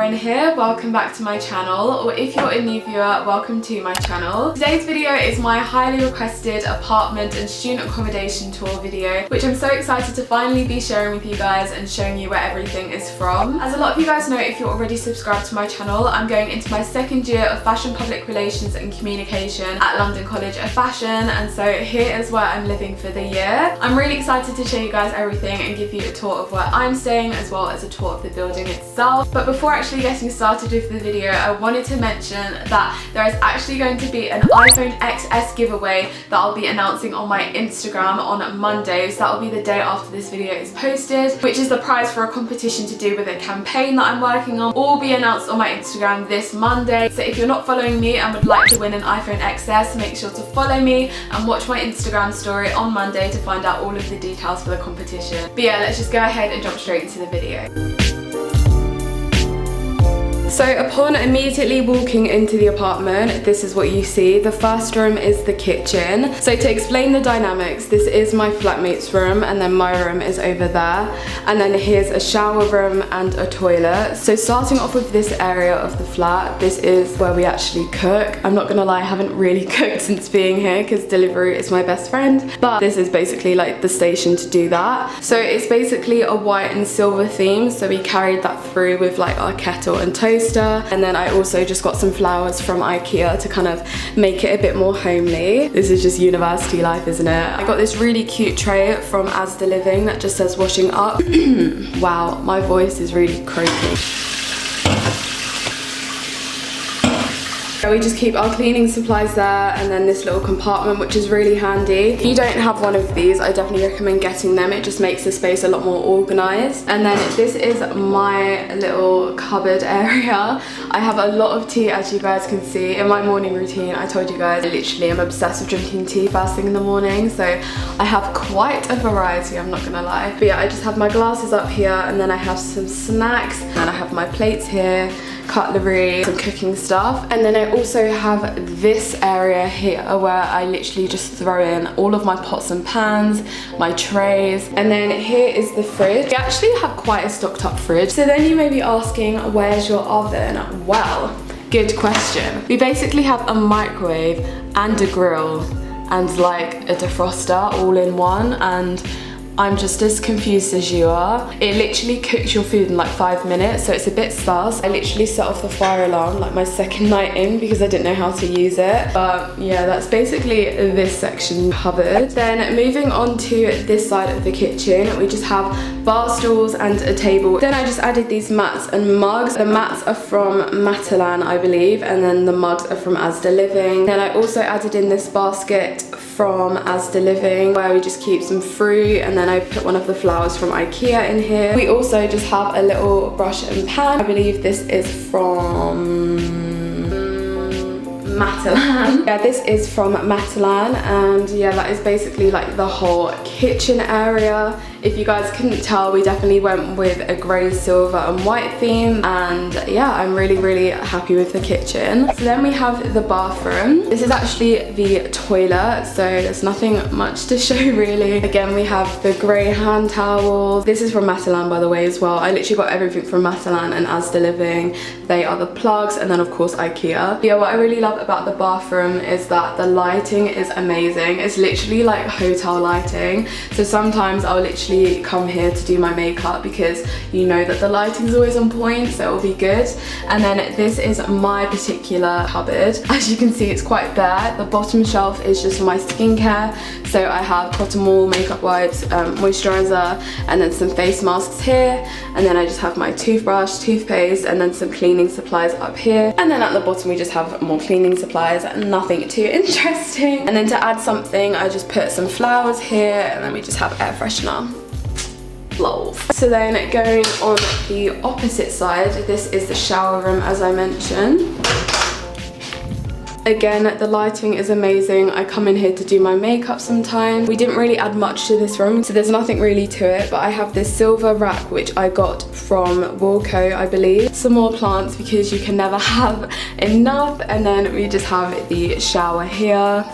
Derin here, welcome back to my channel, or if you're a new viewer, welcome to my channel. Today's video is my highly requested apartment and student accommodation tour video, which I'm so excited to finally be sharing with you guys and showing you where everything is from. As a lot of you guys know, if you're already subscribed to my channel, I'm going into my second year of fashion public relations and communication at London College of Fashion, and so here is where I'm living for the year. I'm really excited to show you guys everything and give you a tour of where I'm staying as well as a tour of the building itself. But before actually getting started with the video, I wanted to mention that there is actually going to be an iPhone XS giveaway that I'll be announcing on my Instagram on Monday. So that will be the day after this video is posted, which is the prize for a competition to do with a campaign that I'm working on. All will be announced on my Instagram this Monday. So if you're not following me and would like to win an iPhone XS, make sure to follow me and watch my Instagram story on Monday to find out all of the details for the competition. But yeah, let's just go ahead and jump straight into the video. So upon immediately walking into the apartment, this is what you see. The first room is the kitchen. So to explain the dynamics, this is my flatmate's room and then my room is over there. And then here's a shower room and a toilet. So starting off with this area of the flat, this is where we actually cook. I'm not gonna lie, I haven't really cooked since being here because Deliveroo is my best friend. But this is basically like the station to do that. So it's basically a white and silver theme. So we carried that through with like our kettle and toaster. And then I also just got some flowers from IKEA to kind of make it a bit more homely. This is just university life, isn't it? I got this really cute tray from Asda Living that just says washing up. Wow, my voice is really croaky. We just keep our cleaning supplies there, and then this little compartment, which is really handy. If you don't have one of these, I definitely recommend getting them. It just makes the space a lot more organized. And then this is my little cupboard area. I have a lot of tea, as you guys can see. In my morning routine, I told you guys, I literally am obsessed with drinking tea first thing in the morning, so I have quite a variety, I'm not gonna lie. But yeah, I just have my glasses up here, and then I have some snacks, and I have my plates here, cutlery, some cooking stuff. And then I also have this area here where I literally just throw in all of my pots and pans, my trays. And then here is the fridge. We actually have quite a stocked up fridge. So then you may be asking, where's your oven? Well, good question. We basically have a microwave and a grill and like a defroster all in one, and I'm just as confused as you are. It literally cooks your food in like 5 minutes, so it's a bit sus. I literally set off the fire alarm like my second night in because I didn't know how to use it. But yeah, that's basically this section covered. Then moving on to this side of the kitchen, we just have bar stools and a table. Then I just added these mats and mugs. The mats are from Matalan, I believe, and then the mugs are from Asda Living. Then I also added in this basket from Asda Living where we just keep some fruit, and then I put one of the flowers from IKEA in here. We also just have a little brush and pan. I believe this is from Matalan. Yeah, this is from Matalan, and yeah, that is basically like the whole kitchen area. If you guys couldn't tell, we definitely went with a grey, silver and white theme, and yeah, I'm really happy with the kitchen. So then we have the bathroom. This is actually the toilet, so there's nothing much to show really. Again, we have the grey hand towels. This is from Matalan, by the way, as well. I literally got everything from Matalan and Asda Living. They are the plugs, and then of course IKEA. But yeah, what I really love about the bathroom is that the lighting is amazing. It's literally like hotel lighting. So sometimes I'll literally come here to do my makeup because you know that the lighting is always on point, so it'll be good. And then this is my particular cupboard. As you can see, it's quite bare. The bottom shelf is just for my skincare. So I have cotton wool, makeup wipes, moisturizer, and then some face masks here. And then I just have my toothbrush, toothpaste, and then some cleaning supplies up here. And then at the bottom we just have more cleaning supplies, nothing too interesting. And then to add something, I just put some flowers here, and then we just have air freshener. Love. So then going on the opposite side, this is the shower room, as I mentioned. Again, the lighting is amazing. I come in here to do my makeup sometimes. We didn't really add much to this room, so there's nothing really to it, but I have this silver rack which I got from Wilco, I believe. Some more plants because you can never have enough. And then we just have the shower here.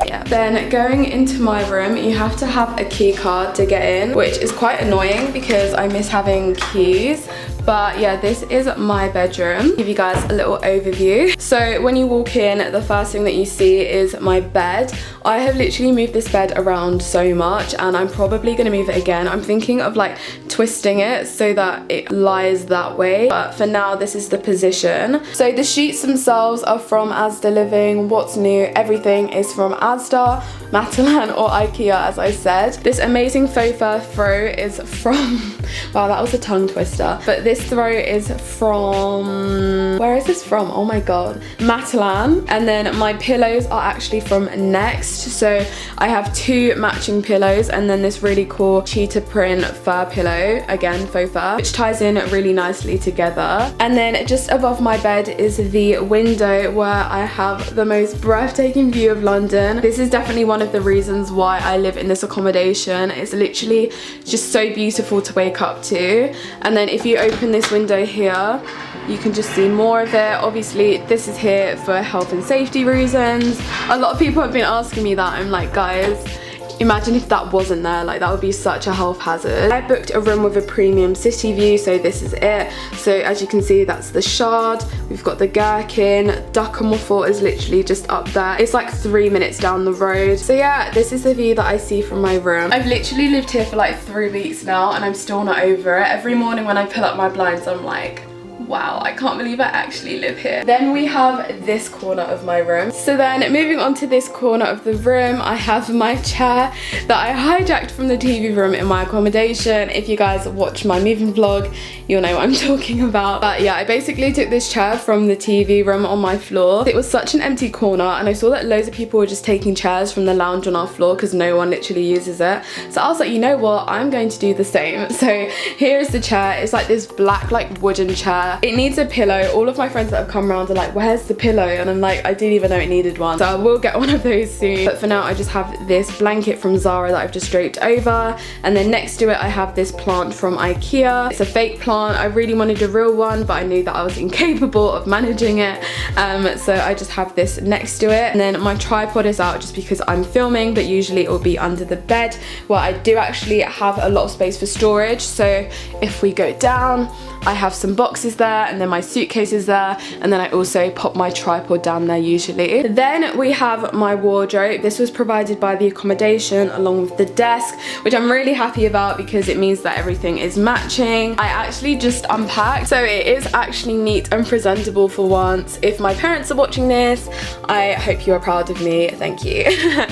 Yeah. Then going into my room, you have to have a key card to get in, which is quite annoying because I miss having keys. But yeah, this is my bedroom. Give you guys a little overview. So when you walk in, the first thing that you see is my bed. I have literally moved this bed around so much, and I'm probably gonna move it again. I'm thinking of like twisting it so that it lies that way, but for now this is the position. So the sheets themselves are from Asda Living. What's new? Everything is from Asda, Matalan or IKEA, as I said. This amazing faux fur throw is from wow, that was a tongue twister, but this throw is from, where is this from? Oh my god, Matalan. And then my pillows are actually from Next. So I have 2 matching pillows, and then this really cool cheetah print fur pillow, again faux fur, which ties in really nicely together. And then just above my bed is the window where I have the most breathtaking view of London. This is definitely one of the reasons why I live in this accommodation. It's literally just so beautiful to wake up to. And then if you open this window here, you can just see more of it. Obviously this is here for health and safety reasons. A lot of people have been asking me that. I'm like, guys, imagine if that wasn't there, like that would be such a health hazard. I booked a room with a premium city view, so this is it. So as you can see, that's the Shard, we've got the Gherkin, Duck and Waffle is literally just up there. It's like 3 minutes down the road. So yeah, this is the view that I see from my room. I've literally lived here for like 3 weeks now, and I'm still not over it. Every morning when I pull up my blinds, I'm like, wow, I can't believe I actually live here. Then we have this corner of my room. So then moving on to this corner of the room, I have my chair that I hijacked from the TV room in my accommodation. If you guys watch my moving vlog, you'll know what I'm talking about. But yeah, I basically took this chair from the TV room on my floor. It was such an empty corner, and I saw that loads of people were just taking chairs from the lounge on our floor because no one literally uses it. So I was like, you know what, I'm going to do the same. So here is the chair. It's like this black like wooden chair. It needs a pillow. All of my friends that have come around are like, where's the pillow? And I'm like, I didn't even know it needed one. So I will get one of those soon. But for now, I just have this blanket from Zara that I've just draped over. And then next to it, I have this plant from IKEA. It's a fake plant. I really wanted a real one, but I knew that I was incapable of managing it. So I just have this next to it. And then my tripod is out just because I'm filming, but usually it will be under the bed, where I do actually have a lot of space for storage. So if we go down, I have some boxes there, and then my suitcase is there, and then I also pop my tripod down there usually. Then we have my wardrobe. This was provided by the accommodation along with the desk, which I'm really happy about because it means that everything is matching. I actually just unpacked, so it is actually neat and presentable for once. If my parents are watching this, I hope you are proud of me. Thank you.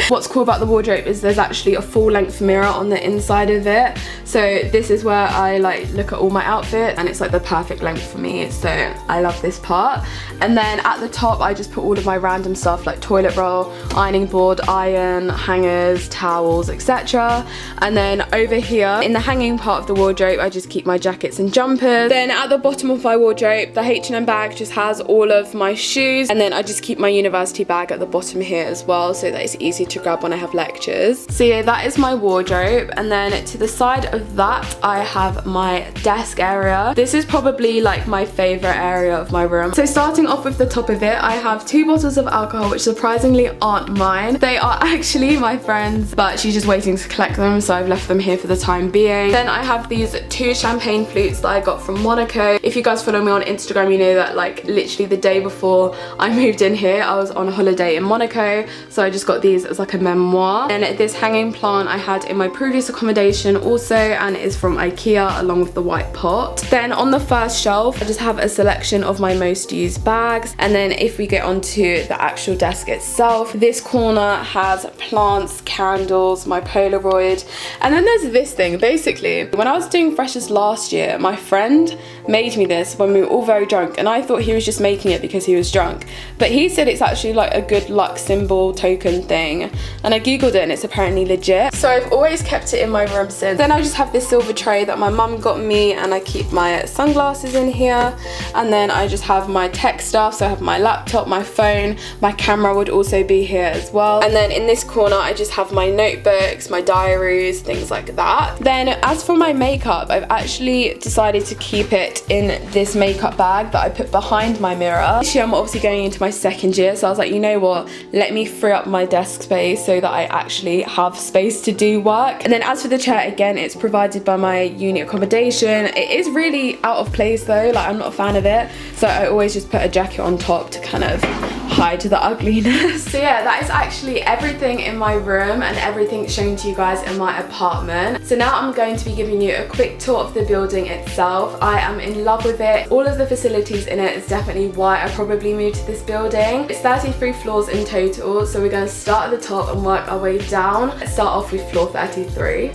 What's cool about the wardrobe is there's actually a full-length mirror on the inside of it. So this is where I like look at all my outfits, and it's like the perfect length for me, so I love this part. And then at the top, I just put all of my random stuff like toilet roll, ironing board, iron, hangers, towels, etc. And then over here in the hanging part of the wardrobe, I just keep my jackets and jumpers. Then at the bottom of my wardrobe, the H&M bag just has all of my shoes, and then I just keep my university bag at the bottom here as well, so that it's easy to grab when I have lectures. So yeah, that is my wardrobe. And then to the side of that, I have my desk area. This is probably like my favorite area of my room. So starting off with the top of it, I have 2 bottles of alcohol, which surprisingly aren't mine. They are actually my friend's, but she's just waiting to collect them, so I've left them here for the time being. Then I have these 2 champagne flutes that I got from Monaco. If you guys follow me on Instagram, you know that like literally the day before I moved in here, I was on a holiday in Monaco, so I just got these as like a memoir. And this hanging plant I had in my previous accommodation also, and it is from IKEA along with the white pot. Then on the first shelf, I just have a selection of my most used bags. And then if we get onto the actual desk itself, this corner has plants, candles, my Polaroid, and then there's this thing. Basically, when I was doing freshers last year, my friend made me this when we were all very drunk, and I thought he was just making it because he was drunk, but he said it's actually like a good luck symbol token thing, and I googled it and it's apparently legit. So I've always kept it in my room since. Then I just have this silver tray that my mum got me, and I keep my sunglasses in here. And then I just have my tech stuff, so I have my laptop, my phone, my camera would also be here as well. And then in this corner I just have my notebooks, my diaries, things like that. Then as for my makeup, I've actually decided to keep it in this makeup bag that I put behind my mirror. This year I'm obviously going into my second year, so I was like, you know what, let me free up my desk space so that I actually have space to do work. And then as for the chair, again, it's provided by my uni accommodation. It is really out of place though, like I'm not a fan of it, so I always just put a jacket on top to kind of hide the ugliness. So yeah, that is actually everything in my room and everything shown to you guys in my apartment. So now I'm going to be giving you a quick tour of the building itself. I am in love with it. All of the facilities in it is definitely why I probably moved to this building. It's 33 floors in total, so we're going to start at the top and work our way down. Let's start off with floor 33.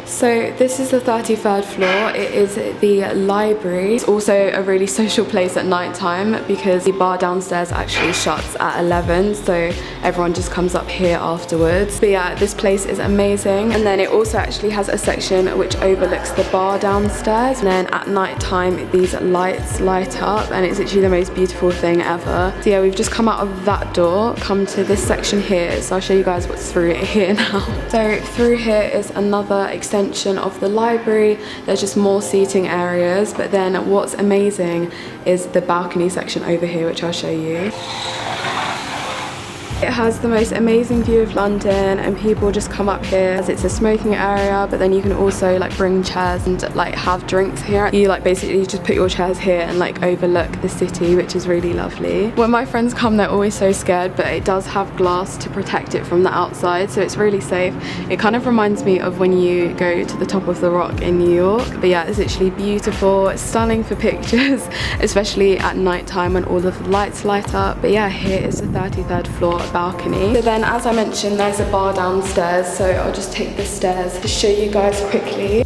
So this is the 33rd floor. It is the library. It's also a really social place at night time because the bar downstairs actually shuts at 11, so everyone just comes up here afterwards. But yeah, this place is amazing. And then it also actually has a section which overlooks the bar downstairs. And then at night time, these lights light up and it's actually the most beautiful thing ever. So yeah, we've just come out of that door, come to this section here. So I'll show you guys what's through it here now. So through here is another extension of the library. There's just more seating areas, but then what's amazing is the balcony section over here, which I'll show you. It has the most amazing view of London and people just come up here as it's a smoking area, but then you can also like bring chairs and like have drinks here. You like basically just put your chairs here and like overlook the city, which is really lovely. When my friends come, they're always so scared, but it does have glass to protect it from the outside, so it's really safe. It kind of reminds me of when you go to the top of the rock in New York. But yeah, it's literally beautiful. It's stunning for pictures, especially at night time when all of the lights light up. But yeah, here is the 33rd floor balcony. So then, as I mentioned, there's a bar downstairs, so I'll just take the stairs to show you guys quickly.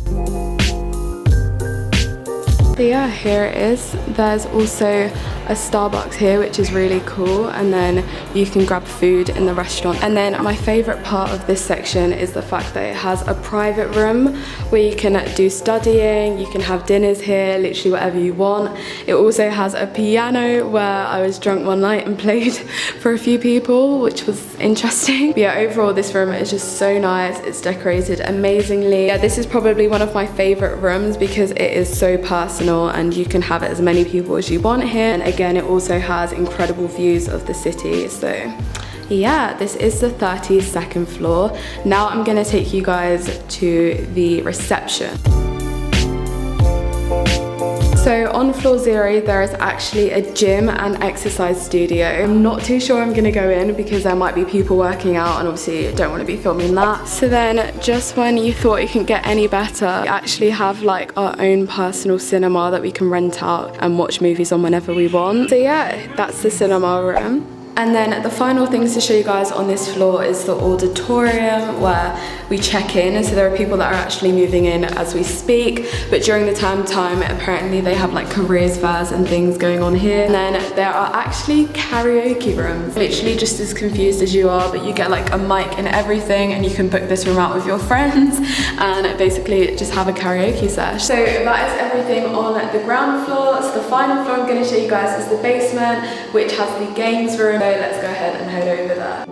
So yeah, here it is. There's also a Starbucks here, which is really cool, and then you can grab food in the restaurant. And then my favorite part of this section is the fact that it has a private room where you can do studying, you can have dinners here, literally whatever you want. It also has a piano where I was drunk one night and played for a few people, which was interesting. But yeah, overall this room is just so nice. It's decorated amazingly. Yeah, this is probably one of my favorite rooms because it is so personal and you can have it as many people as you want here. And again, it also has incredible views of the city. So yeah, this is the 32nd floor. Now I'm gonna take you guys to the reception. So on floor 0, there is actually a gym and exercise studio. I'm not too sure I'm gonna go in because there might be people working out and obviously I don't want to be filming that. So then just when you thought it couldn't get any better, we actually have like our own personal cinema that we can rent out and watch movies on whenever we want. So yeah, that's the cinema room. And then the final things to show you guys on this floor is the auditorium where we check in. So there are people that are actually moving in as we speak, but during the term time apparently they have like careers fairs and things going on here. And then there are actually karaoke rooms. Literally just as confused as you are, but you get like a mic and everything and you can book this room out with your friends and basically just have a karaoke sesh. So that is everything on the ground floor. So the final floor I'm going to show you guys is the basement, which has the games room. So let's go ahead and head over there.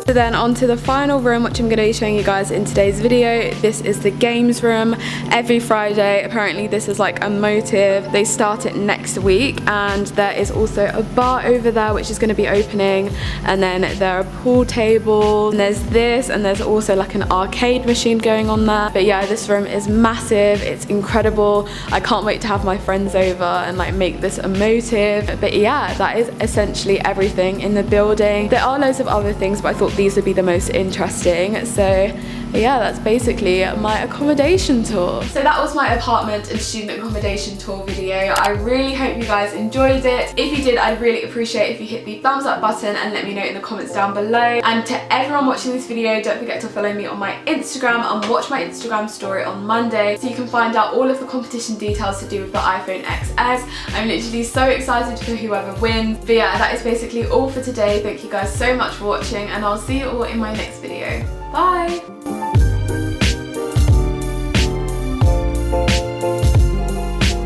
So then on to the final room, which I'm going to be showing you guys in today's video. This is the games room. Every Friday, apparently this is like a motive. They start it next week, and there is also a bar over there which is going to be opening, and then there are pool tables, and there's this, and there's also like an arcade machine going on there. But yeah, this room is massive. It's incredible. I can't wait to have my friends over and like make this a motive. But yeah, that is essentially everything in the building. There are loads of other things, but I thought these would be the most interesting. So yeah, that's basically my accommodation tour. So that was my apartment and student accommodation tour video. I really hope you guys enjoyed it. If you did, I'd really appreciate if you hit the thumbs up button and let me know in the comments down below. And to everyone watching this video, don't forget to follow me on my Instagram and watch my Instagram story on Monday so you can find out all of the competition details to do with the iPhone XS. I'm literally so excited for whoever wins. But yeah, that is basically all for today. Thank you guys so much for watching, and I'll see you all in my next video. Bye.